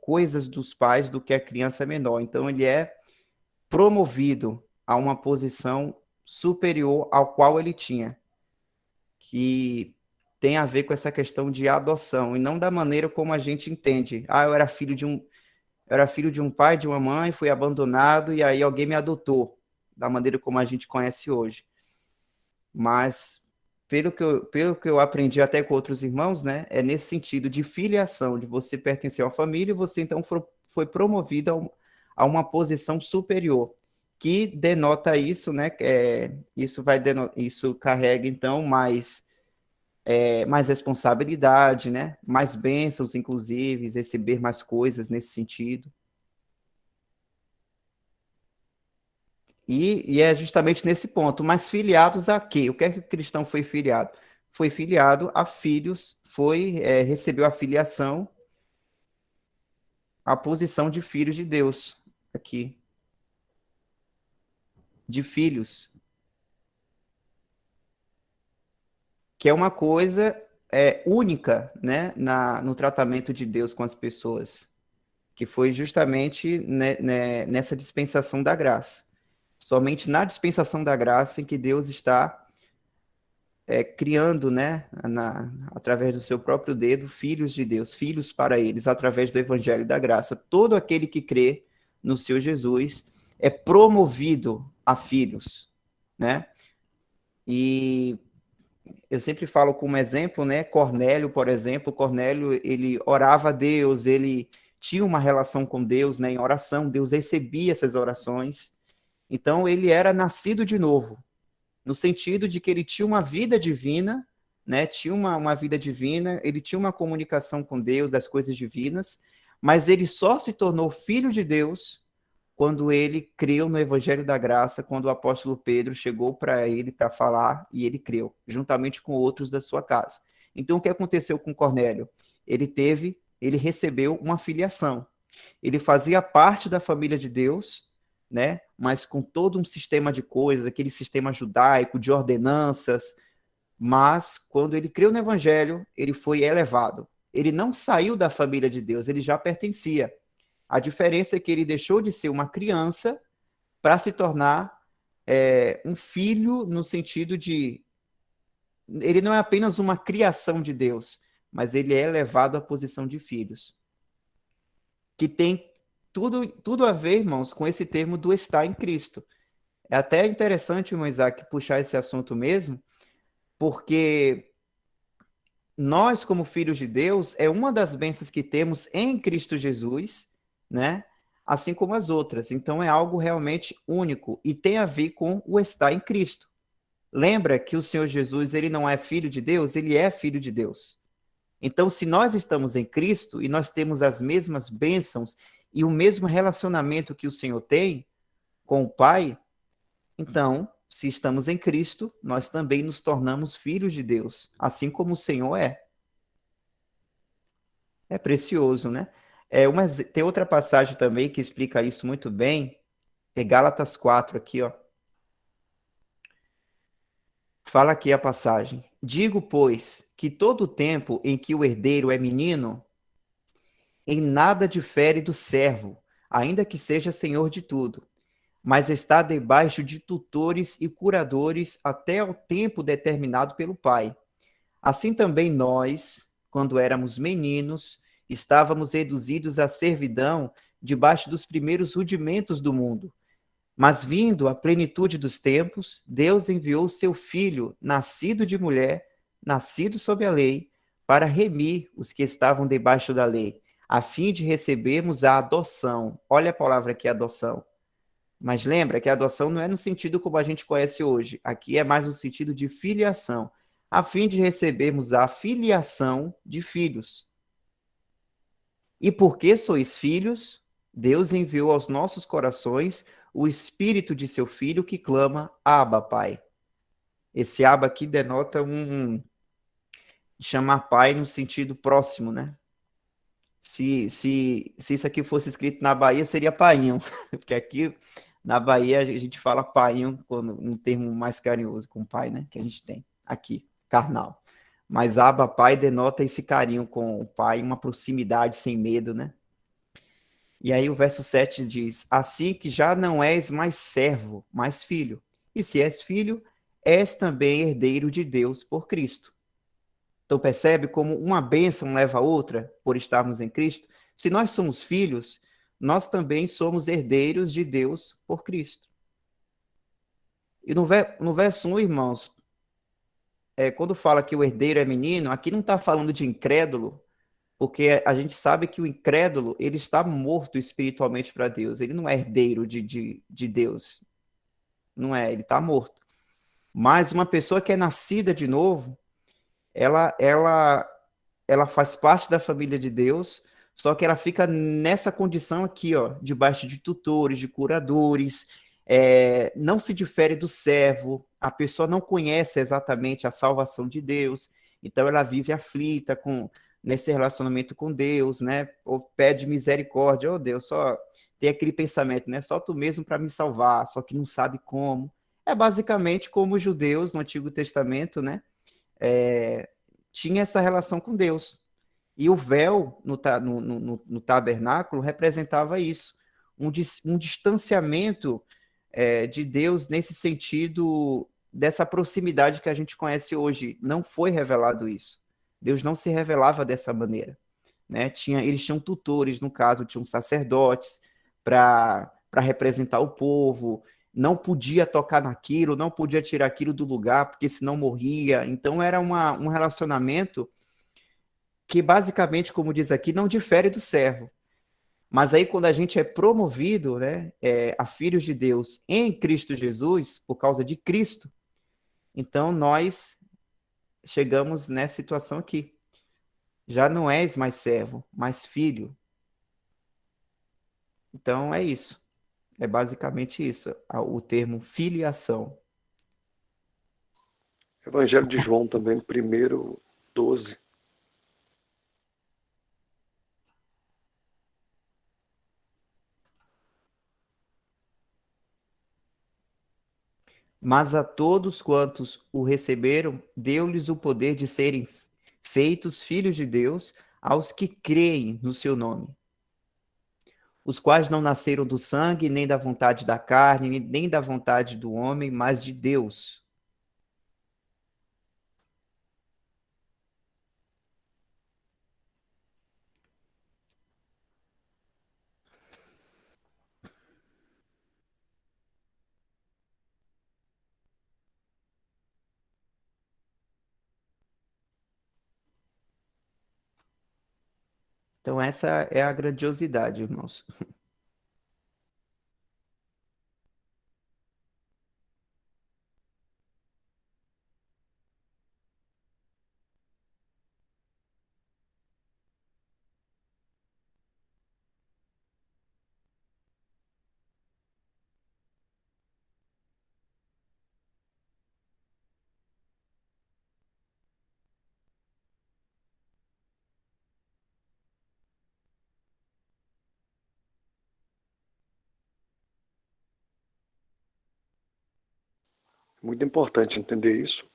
coisas dos pais do que a criança menor. Então ele é promovido a uma posição superior ao qual ele tinha, que tem a ver com essa questão de adoção, e não da maneira como a gente entende. Ah, eu era filho de um pai, de uma mãe, fui abandonado, e aí alguém me adotou, da maneira como a gente conhece hoje. Mas, pelo que eu aprendi até com outros irmãos, né, é nesse sentido de filiação, de você pertencer a uma família, e você então foi promovido a uma posição superior, que denota isso, né? Isso carrega então mais responsabilidade, né? Mais bênçãos, inclusive, receber mais coisas nesse sentido. E é justamente nesse ponto, mas filiados a quê? O que é que o cristão foi filiado? Foi filiado a filhos, recebeu a filiação, a posição de filhos de Deus, aqui. De filhos. Que é uma coisa única, né, no tratamento de Deus com as pessoas, que foi justamente nessa dispensação da graça. Somente na dispensação da graça em que Deus está criando, né, através do seu próprio dedo, filhos de Deus, filhos para eles, através do evangelho da graça. Todo aquele que crê no Senhor Jesus é promovido a filhos, né? E eu sempre falo como exemplo, né, Cornélio, por exemplo. Cornélio, ele orava a Deus, ele tinha uma relação com Deus, né, em oração, Deus recebia essas orações. Então, ele era nascido de novo, no sentido de que ele tinha uma vida divina, né, tinha uma vida divina, ele tinha uma comunicação com Deus, das coisas divinas, mas ele só se tornou filho de Deus quando ele creu no Evangelho da Graça, quando o apóstolo Pedro chegou para ele para falar, e ele creu, juntamente com outros da sua casa. Então, o que aconteceu com Cornélio? Ele recebeu uma filiação. Ele fazia parte da família de Deus, né? Mas com todo um sistema de coisas, aquele sistema judaico, de ordenanças, mas quando ele creu no Evangelho, ele foi elevado. Ele não saiu da família de Deus, ele já pertencia. A diferença é que ele deixou de ser uma criança para se tornar um filho, no sentido de... Ele não é apenas uma criação de Deus, mas ele é elevado à posição de filhos. Que tem tudo a ver, irmãos, com esse termo do estar em Cristo. É até interessante, irmão Isaac, puxar esse assunto mesmo, porque nós, como filhos de Deus, é uma das bênçãos que temos em Cristo Jesus, né? Assim como as outras. Então é algo realmente único e tem a ver com o estar em Cristo. Lembra que o Senhor Jesus, ele não é filho de Deus, ele é filho de Deus. Então, se nós estamos em Cristo e nós temos as mesmas bênçãos e o mesmo relacionamento que o Senhor tem com o Pai, então, se estamos em Cristo, nós também nos tornamos filhos de Deus, assim como o Senhor é. É precioso, né? Tem outra passagem também que explica isso muito bem, é Gálatas 4 aqui, ó. Fala aqui a passagem. Digo, pois, que todo o tempo em que o herdeiro é menino, em nada difere do servo, ainda que seja senhor de tudo, mas está debaixo de tutores e curadores até o tempo determinado pelo Pai. Assim também nós, quando éramos meninos, estávamos reduzidos à servidão debaixo dos primeiros rudimentos do mundo. Mas vindo a plenitude dos tempos, Deus enviou seu Filho, nascido de mulher, nascido sob a lei, para remir os que estavam debaixo da lei, a fim de recebermos a adoção. Olha a palavra aqui, adoção. Mas lembra que a adoção não é no sentido como a gente conhece hoje. Aqui é mais no sentido de filiação, a fim de recebermos a filiação de filhos. E porque sois filhos, Deus enviou aos nossos corações o espírito de seu filho que clama, Abba, Pai. Esse Abba aqui denota chamar pai no sentido próximo, né? Se isso aqui fosse escrito na Bahia, seria painho, porque aqui na Bahia a gente fala painho quando um termo mais carinhoso com o pai, né? Que a gente tem aqui, carnal. Mas Abba, Pai denota esse carinho com o pai, uma proximidade sem medo, né? E aí o verso 7 diz, assim que já não és mais servo, mas filho. E se és filho, és também herdeiro de Deus por Cristo. Então percebe como uma bênção leva a outra por estarmos em Cristo? Se nós somos filhos, nós também somos herdeiros de Deus por Cristo. E no verso 1, irmãos, quando fala que o herdeiro é menino, aqui não está falando de incrédulo, porque a gente sabe que o incrédulo, ele está morto espiritualmente para Deus. Ele não é herdeiro de Deus. Não é, ele está morto. Mas uma pessoa que é nascida de novo, ela faz parte da família de Deus, só que ela fica nessa condição aqui, ó, debaixo de tutores, de curadores, não se difere do servo, a pessoa não conhece exatamente a salvação de Deus, então ela vive aflita nesse relacionamento com Deus, né? Ou pede misericórdia, oh Deus, só tem aquele pensamento, né? Só tu mesmo para me salvar, só que não sabe como. É basicamente como os judeus no Antigo Testamento, né? Tinha essa relação com Deus. E o véu no tabernáculo representava isso, um distanciamento de Deus nesse sentido dessa proximidade que a gente conhece hoje. Não foi revelado isso. Deus não se revelava dessa maneira. Né? Eles tinham tutores, no caso, tinham sacerdotes para representar o povo, não podia tocar naquilo, não podia tirar aquilo do lugar, porque senão morria. Então era um relacionamento que basicamente, como diz aqui, não difere do servo. Mas aí quando a gente é promovido, né, a filhos de Deus em Cristo Jesus, por causa de Cristo, então nós chegamos nessa situação aqui. Já não és mais servo, mas filho. Então é isso. É basicamente isso, o termo filiação. Evangelho de João também, 1:12. Mas a todos quantos o receberam, deu-lhes o poder de serem feitos filhos de Deus, aos que creem no seu nome, os quais não nasceram do sangue, nem da vontade da carne, nem da vontade do homem, mas de Deus. Então essa é a grandiosidade, irmãos. Muito importante entender isso.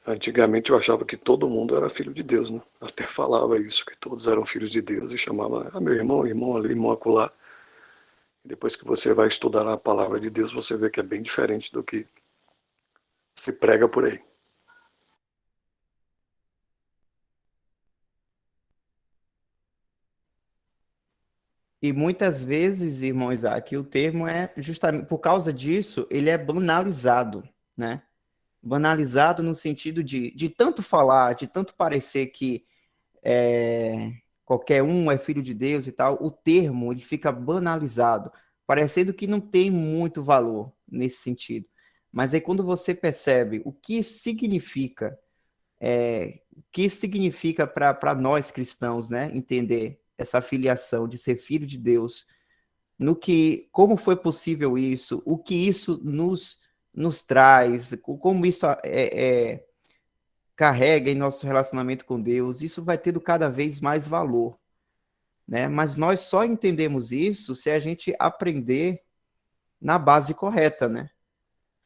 Antigamente eu achava que todo mundo era filho de Deus, né? Até falava isso, que todos eram filhos de Deus, e chamava, meu irmão ali, irmão acolá. Depois que você vai estudar a palavra de Deus, você vê que é bem diferente do que se prega por aí. E muitas vezes, irmão Isaac, o termo é justamente por causa disso, ele é banalizado, né? Banalizado no sentido de tanto falar, de tanto parecer que qualquer um é filho de Deus e tal, o termo ele fica banalizado, parecendo que não tem muito valor nesse sentido. Mas aí quando você percebe o que isso significa para nós cristãos, né? Entender essa filiação de ser filho de Deus, no que, como foi possível isso, o que isso nos traz, como isso carrega em nosso relacionamento com Deus, isso vai tendo cada vez mais valor, né? Mas nós só entendemos isso se a gente aprender na base correta, né?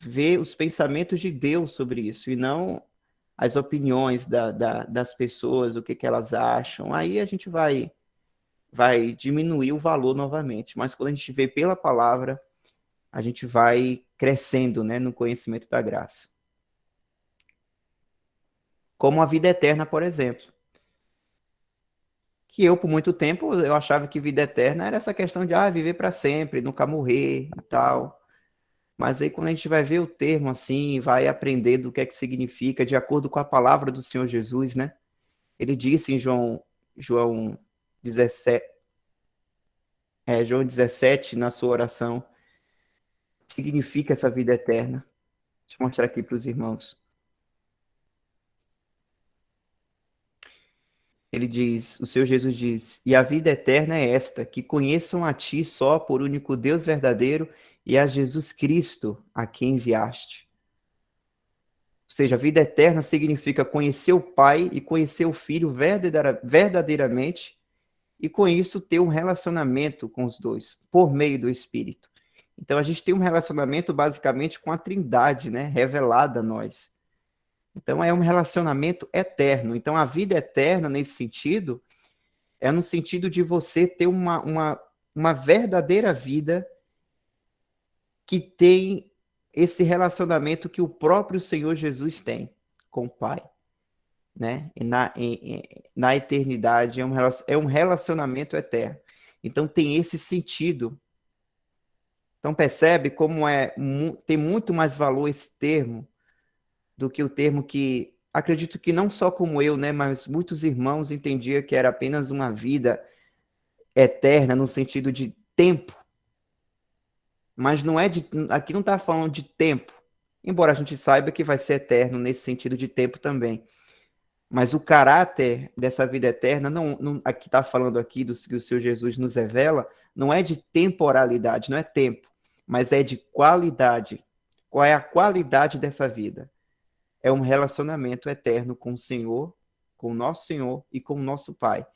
Ver os pensamentos de Deus sobre isso e não as opiniões das pessoas, o que elas acham. Aí a gente vai diminuir o valor novamente. Mas quando a gente vê pela palavra, a gente vai crescendo, né, no conhecimento da graça. Como a vida eterna, por exemplo. Que eu, por muito tempo, eu achava que vida eterna era essa questão de viver para sempre, nunca morrer e tal. Mas aí quando a gente vai ver o termo assim, vai aprender do que é que significa, de acordo com a palavra do Senhor Jesus, né? Ele disse em João 17, João 17, na sua oração, o que significa essa vida eterna. Deixa eu mostrar aqui para os irmãos. Ele diz, o Senhor Jesus diz, e a vida eterna é esta, que conheçam a ti só por único Deus verdadeiro e a Jesus Cristo, a quem enviaste. Ou seja, a vida eterna significa conhecer o Pai e conhecer o Filho verdadeiramente e com isso ter um relacionamento com os dois, por meio do Espírito. Então a gente tem um relacionamento basicamente com a Trindade, né, revelada a nós. Então é um relacionamento eterno. Então a vida eterna, nesse sentido, é no sentido de você ter uma verdadeira vida que tem esse relacionamento que o próprio Senhor Jesus tem com o Pai. Né? Na eternidade, é um relacionamento eterno. Então tem esse sentido. Então percebe como tem muito mais valor esse termo do que o termo que, acredito que não só como eu, né, mas muitos irmãos entendiam que era apenas uma vida eterna no sentido de tempo, mas não é aqui não está falando de tempo, embora a gente saiba que vai ser eterno nesse sentido de tempo também. Mas o caráter dessa vida eterna, aqui está falando aqui do que o Senhor Jesus nos revela, não é de temporalidade, não é tempo, mas é de qualidade. Qual é a qualidade dessa vida? É um relacionamento eterno com o Senhor, com o nosso Senhor e com o nosso Pai.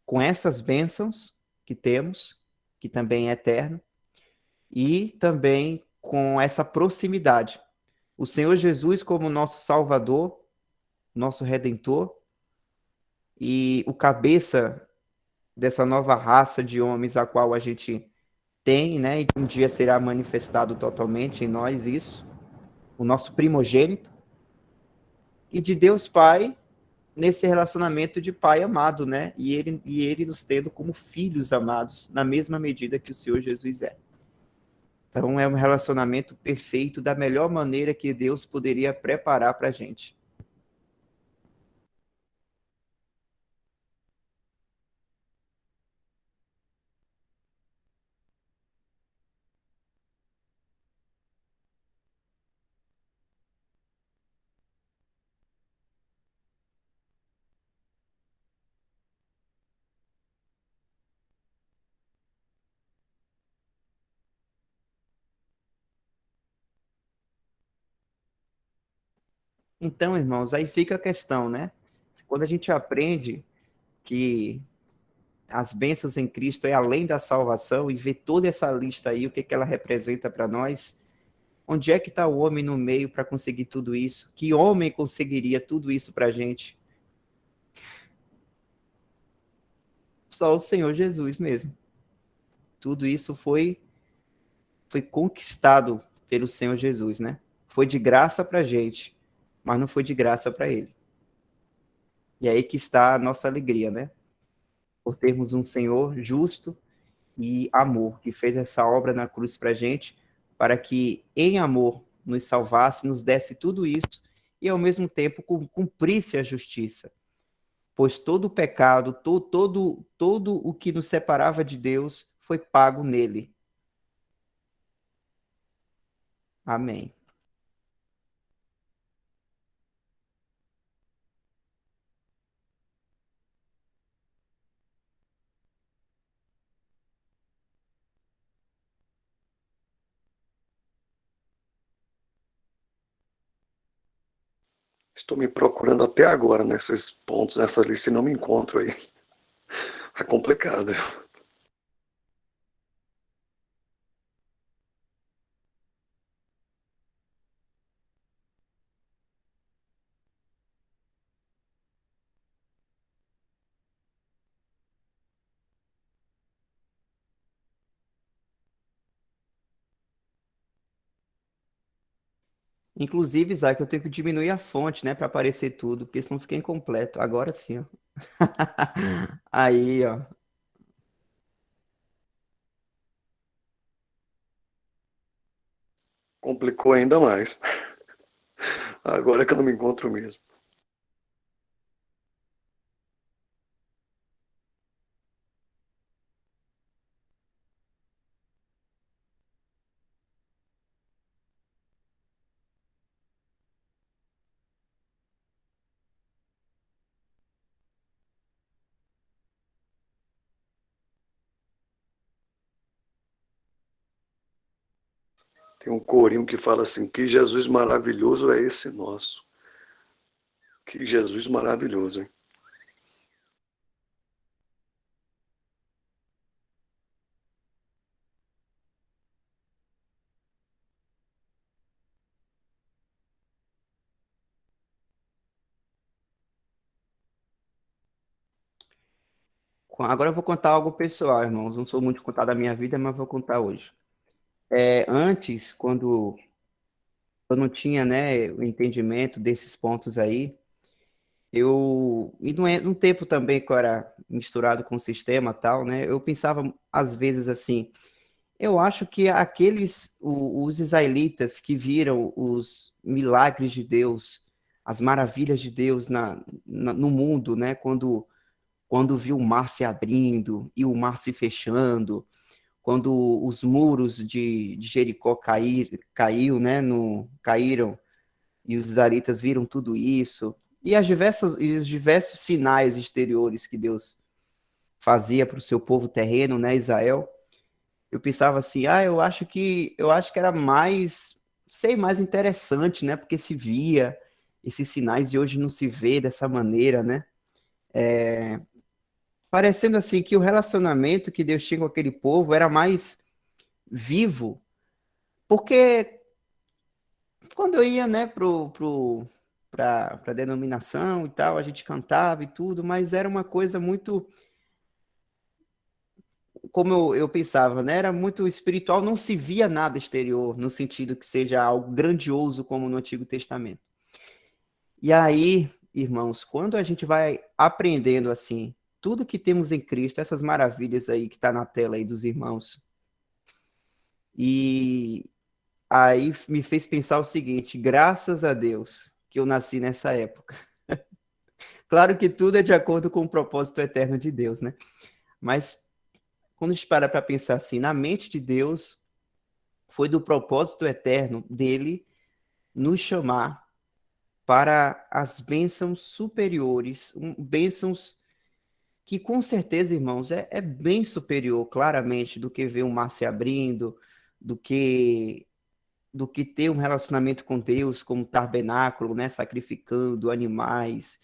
Com essas bênçãos que temos, que também é eterno, e também com essa proximidade. O Senhor Jesus como nosso Salvador, nosso Redentor, e o cabeça dessa nova raça de homens a qual a gente tem, né, e um dia será manifestado totalmente em nós isso, o nosso primogênito, e de Deus Pai, nesse relacionamento de pai amado, né, e ele nos tendo como filhos amados, na mesma medida que o Senhor Jesus é. Então é um relacionamento perfeito, da melhor maneira que Deus poderia preparar para a gente. Então, irmãos, aí fica a questão, né? Quando a gente aprende que as bênçãos em Cristo é além da salvação e vê toda essa lista aí, o que ela representa para nós, onde é que está o homem no meio para conseguir tudo isso? Que homem conseguiria tudo isso para a gente? Só o Senhor Jesus mesmo. Tudo isso foi conquistado pelo Senhor Jesus, né? Foi de graça para a gente, mas não foi de graça para ele. E aí que está a nossa alegria, né? Por termos um Senhor justo e amor, que fez essa obra na cruz para a gente, para que em amor nos salvasse, nos desse tudo isso e ao mesmo tempo cumprisse a justiça. Pois todo o pecado, todo o que nos separava de Deus foi pago nele. Amém. Estou me procurando até agora nesses pontos, nessa lista, e não me encontro aí. É complicado. Inclusive, Isaac, eu tenho que diminuir a fonte, né, para aparecer tudo, porque senão fica incompleto. Agora sim, ó. Aí, ó. Complicou ainda mais. Agora é que eu não me encontro mesmo. Tem um corinho que fala assim: que Jesus maravilhoso é esse nosso. Que Jesus maravilhoso, hein? Agora eu vou contar algo pessoal, irmãos. Não sou muito contar da minha vida, mas vou contar hoje. Antes, quando eu não tinha, né, o entendimento desses pontos aí, e num tempo também que eu era misturado com o sistema e tal, né, eu pensava às vezes assim, eu acho que os israelitas que viram os milagres de Deus, as maravilhas de Deus no mundo, né, quando viu o mar se abrindo e o mar se fechando, quando os muros de Jericó caíram, e os israelitas viram tudo isso, e os diversos sinais exteriores que Deus fazia para o seu povo terreno, né, Israel, eu pensava assim, eu acho que era mais interessante, né, porque se via esses sinais e hoje não se vê dessa maneira, né, parecendo assim que o relacionamento que Deus tinha com aquele povo era mais vivo, porque quando eu ia, né, para a denominação e tal, a gente cantava e tudo, mas era uma coisa muito, como eu pensava, né, era muito espiritual, não se via nada exterior, no sentido que seja algo grandioso como no Antigo Testamento. E aí, irmãos, quando a gente vai aprendendo assim, tudo que temos em Cristo, essas maravilhas aí que está na tela aí dos irmãos, e aí me fez pensar o seguinte: graças a Deus que eu nasci nessa época. Claro que tudo é de acordo com o propósito eterno de Deus, né? Mas quando a gente para pensar assim, na mente de Deus, foi do propósito eterno dele nos chamar para as bênçãos superiores, bênçãos que com certeza, irmãos, é bem superior, claramente, do que ver um mar se abrindo, do que ter um relacionamento com Deus como tabernáculo, né, sacrificando animais,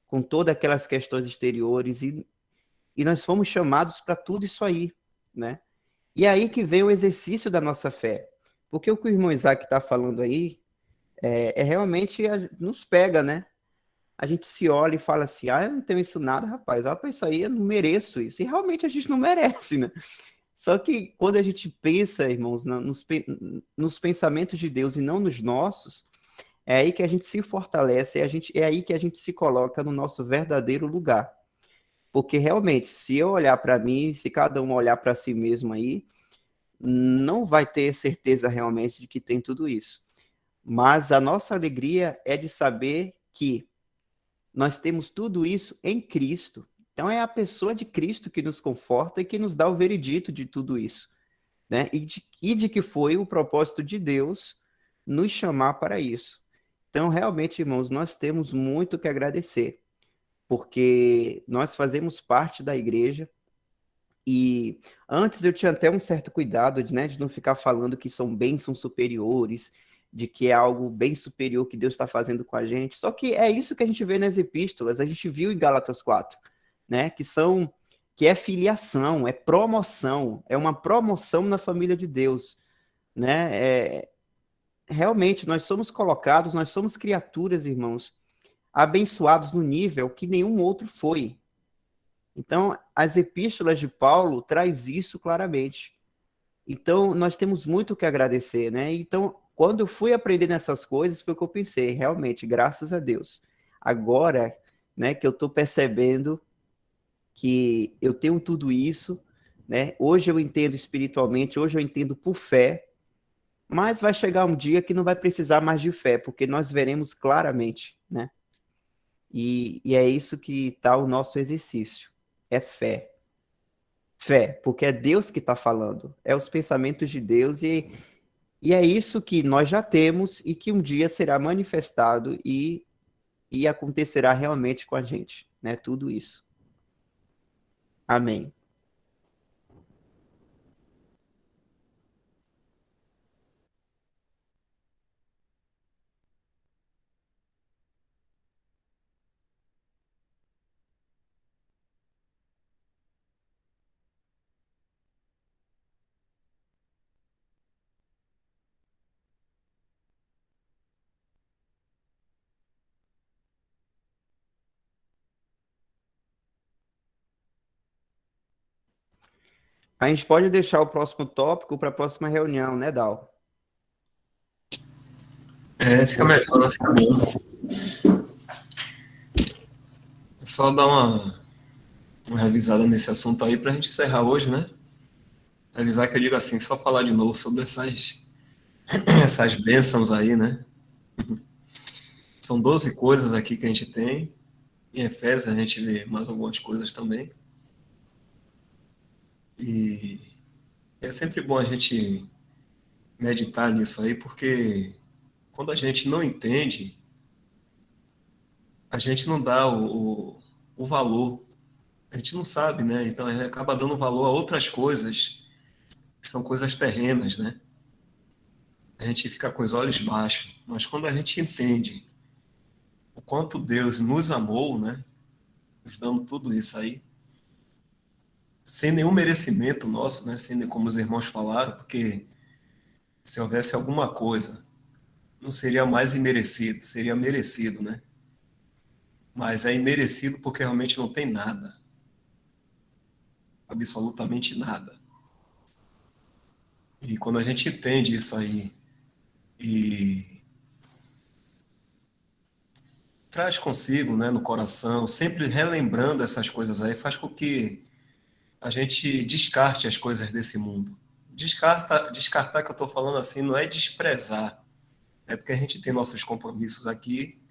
com todas aquelas questões exteriores, e nós fomos chamados para tudo isso aí, né? E é aí que vem o exercício da nossa fé, porque o que o irmão Isaac está falando aí realmente nos pega, né? A gente se olha e fala assim, eu não tenho isso nada, rapaz, para isso aí, eu não mereço isso, e realmente a gente não merece, né? Só que quando a gente pensa, irmãos, nos pensamentos de Deus e não nos nossos, é aí que a gente se fortalece, é aí que a gente se coloca no nosso verdadeiro lugar. Porque realmente, se eu olhar para mim, se cada um olhar para si mesmo aí, não vai ter certeza realmente de que tem tudo isso. Mas a nossa alegria é de saber que nós temos tudo isso em Cristo. Então é a pessoa de Cristo que nos conforta e que nos dá o veredito de tudo isso, né? E de que foi o propósito de Deus nos chamar para isso. Então, realmente, irmãos, nós temos muito que agradecer, porque nós fazemos parte da igreja e antes eu tinha até um certo cuidado de, né, de não ficar falando que são bênçãos superiores, de que é algo bem superior que Deus está fazendo com a gente. Só que é isso que a gente vê nas epístolas, a gente viu em Gálatas 4, né, que é filiação, é promoção, é uma promoção na família de Deus, né? Realmente nós somos colocados, nós somos criaturas, irmãos, abençoados no nível que nenhum outro foi. Então, as epístolas de Paulo traz isso claramente. Então, nós temos muito o que agradecer, né? Então, quando eu fui aprender nessas coisas, foi o que eu pensei, realmente, graças a Deus. Agora, né, que eu estou percebendo que eu tenho tudo isso, né? Hoje eu entendo espiritualmente, hoje eu entendo por fé, mas vai chegar um dia que não vai precisar mais de fé, porque nós veremos claramente, né? E é isso que está o nosso exercício, é fé. Fé, porque é Deus que está falando, é os pensamentos de Deus e é isso que nós já temos e que um dia será manifestado e acontecerá realmente com a gente, né? Tudo isso. Amém. A gente pode deixar o próximo tópico para a próxima reunião, né, Dal? Fica melhor, né? Fica bom. É só dar uma revisada nesse assunto aí para a gente encerrar hoje, né? Revisar que eu digo assim, só falar de novo sobre essas bênçãos aí, né? São 12 coisas aqui que a gente tem. Em Efésios a gente vê mais algumas coisas também. E é sempre bom a gente meditar nisso aí, porque quando a gente não entende, a gente não dá o valor. A gente não sabe, né? Então a gente acaba dando valor a outras coisas, que são coisas terrenas, né? A gente fica com os olhos baixos. Mas quando a gente entende o quanto Deus nos amou, né? Nos dando tudo isso aí, sem nenhum merecimento nosso, né? Sem, como os irmãos falaram, porque se houvesse alguma coisa, não seria mais imerecido, seria merecido, né? Mas é imerecido porque realmente não tem nada, absolutamente nada. E quando a gente entende isso aí e traz consigo, né, no coração, sempre relembrando essas coisas aí, faz com que a gente descarte as coisas desse mundo. Descartar que eu estou falando assim não é desprezar, é porque a gente tem nossos compromissos aqui,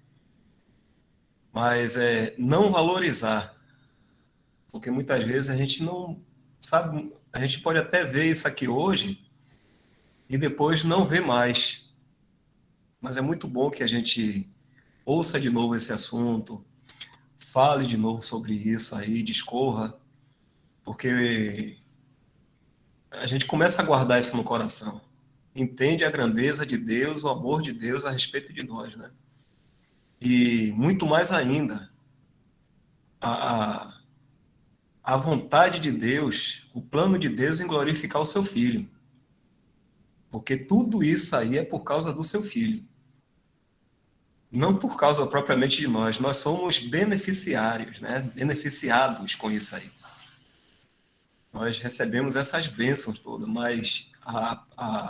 mas é não valorizar, porque muitas vezes a gente não sabe, a gente pode até ver isso aqui hoje e depois não ver mais, mas é muito bom que a gente ouça de novo esse assunto, fale de novo sobre isso aí, discorra, porque a gente começa a guardar isso no coração. Entende a grandeza de Deus, o amor de Deus a respeito de nós, né? E muito mais ainda, a, a vontade de Deus, o plano de Deus em glorificar o seu filho. Porque tudo isso aí é por causa do seu filho. Não por causa propriamente de nós. Nós somos beneficiários, né? Beneficiados com isso aí. Nós recebemos essas bênçãos todas, mas a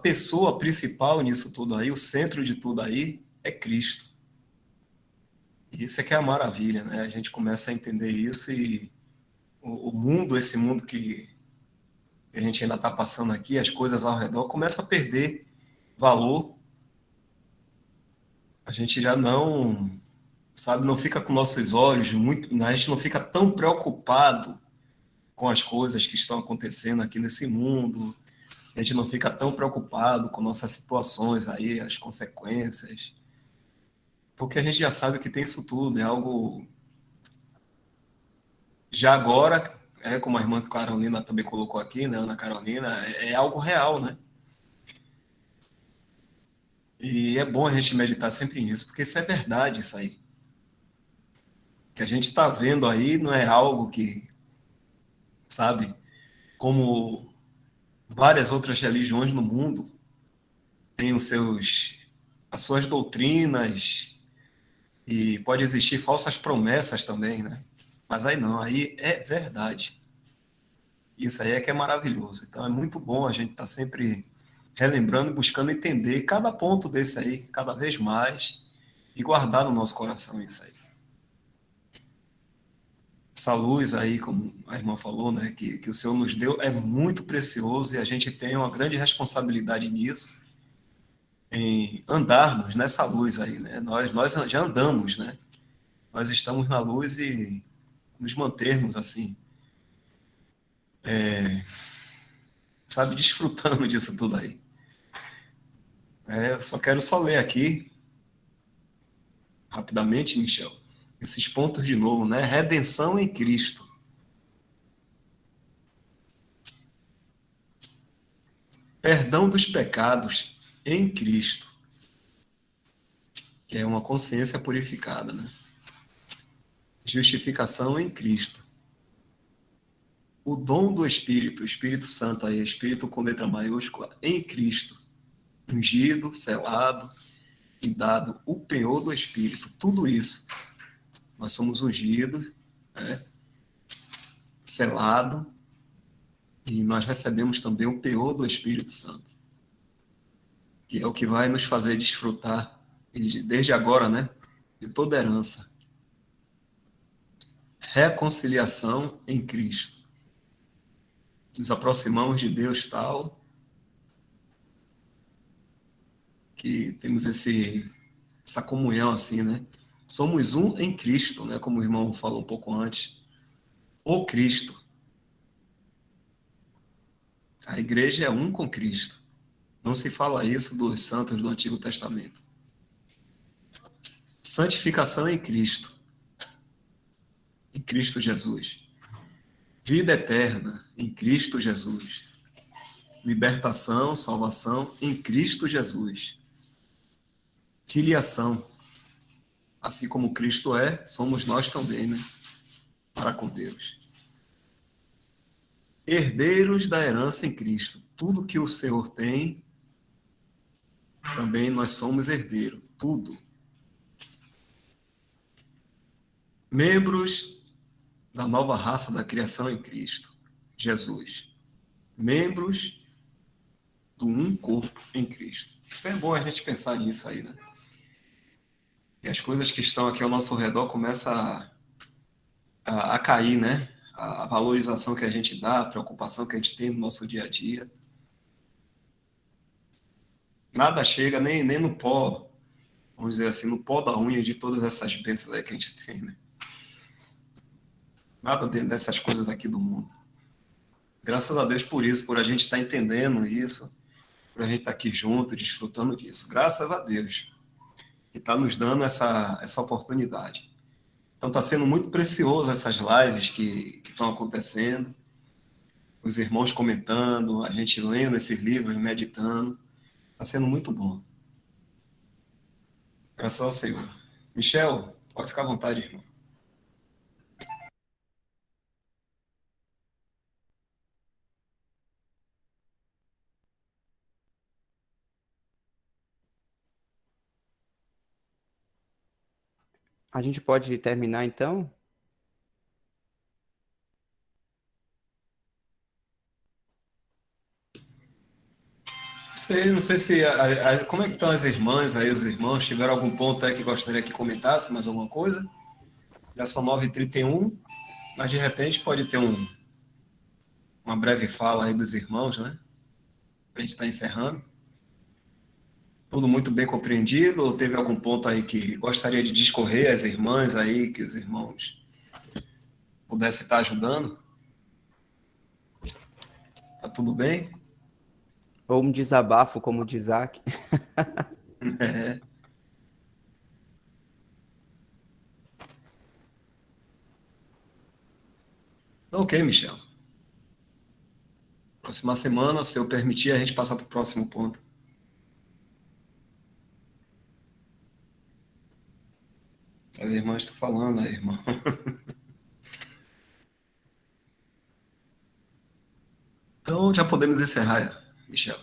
pessoa principal nisso tudo aí, o centro de tudo aí, é Cristo. Isso é que é a maravilha, né? A gente começa a entender isso e o mundo, esse mundo que a gente ainda está passando aqui, as coisas ao redor, começa a perder valor. A gente já não, sabe, não fica com nossos olhos muito, a gente não fica tão preocupado com as coisas que estão acontecendo aqui nesse mundo. A gente não fica tão preocupado com nossas situações aí, as consequências, porque a gente já sabe que tem isso tudo, é algo já agora, como a irmã Carolina também colocou aqui, né, Ana Carolina, é algo real, né? E é bom a gente meditar sempre nisso, porque isso é verdade, isso aí. O que a gente está vendo aí não é algo que, sabe, como várias outras religiões no mundo têm as suas doutrinas e pode existir falsas promessas também, né? Mas aí não, aí é verdade. Isso aí é que é maravilhoso. Então é muito bom a gente estar sempre relembrando e buscando entender cada ponto desse aí, cada vez mais, e guardar no nosso coração isso aí. Essa luz aí, como a irmã falou, né, que o Senhor nos deu, é muito precioso e a gente tem uma grande responsabilidade nisso, em andarmos nessa luz aí, né? Nós já andamos, né? Nós estamos na luz e nos mantermos assim, sabe, desfrutando disso tudo aí. Eu só quero ler aqui, rapidamente, Michel, esses pontos de novo, né? Redenção em Cristo. Perdão dos pecados em Cristo, que é uma consciência purificada, né? Justificação em Cristo. O dom do Espírito, o Espírito Santo aí, Espírito com letra maiúscula, em Cristo. Ungido, selado e dado o penhor do Espírito. Tudo isso. Nós somos ungidos, né? Selado, e nós recebemos também o penhor do Espírito Santo, que é o que vai nos fazer desfrutar, desde agora, né, de toda herança. Reconciliação em Cristo. Nos aproximamos de Deus tal que temos essa comunhão assim, né? Somos um em Cristo, né? Como o irmão falou um pouco antes. O Cristo. A igreja é um com Cristo. Não se fala isso dos santos do Antigo Testamento. Santificação em Cristo. Em Cristo Jesus. Vida eterna em Cristo Jesus. Libertação, salvação em Cristo Jesus. Filiação. Assim como Cristo é, somos nós também, né? Para com Deus. Herdeiros da herança em Cristo. Tudo que o Senhor tem, também nós somos herdeiros. Tudo. Membros da nova raça da criação em Cristo. Jesus. Membros do um corpo em Cristo. É bom a gente pensar nisso aí, né? E as coisas que estão aqui ao nosso redor começam a cair, né? A valorização que a gente dá, a preocupação que a gente tem no nosso dia a dia. Nada chega nem no pó, vamos dizer assim, no pó da unha de todas essas bênçãos aí que a gente tem, né? Nada dessas coisas aqui do mundo. Graças a Deus por isso, por a gente estar entendendo isso, por a gente estar aqui junto, desfrutando disso. Graças a Deus, que está nos dando essa oportunidade. Então está sendo muito precioso essas lives que estão acontecendo, os irmãos comentando, a gente lendo esses livros, meditando. Está sendo muito bom. Graças ao Senhor. Michel, pode ficar à vontade, irmão. A gente pode terminar então? não sei se. Como é que estão as irmãs aí, os irmãos? Tiveram algum ponto aí que gostaria que comentasse mais alguma coisa? Já são 9h31, mas de repente pode ter uma breve fala aí dos irmãos, né? A gente está encerrando. Tudo muito bem compreendido? Ou teve algum ponto aí que gostaria de discorrer as irmãs aí, que os irmãos pudessem estar ajudando? Tá tudo bem? Ou um desabafo, como o de Isaac. É. Ok, Michel. Próxima semana, se eu permitir, a gente passa para o próximo ponto. As irmãs estão falando, aí, irmão. Então, já podemos encerrar, Michel.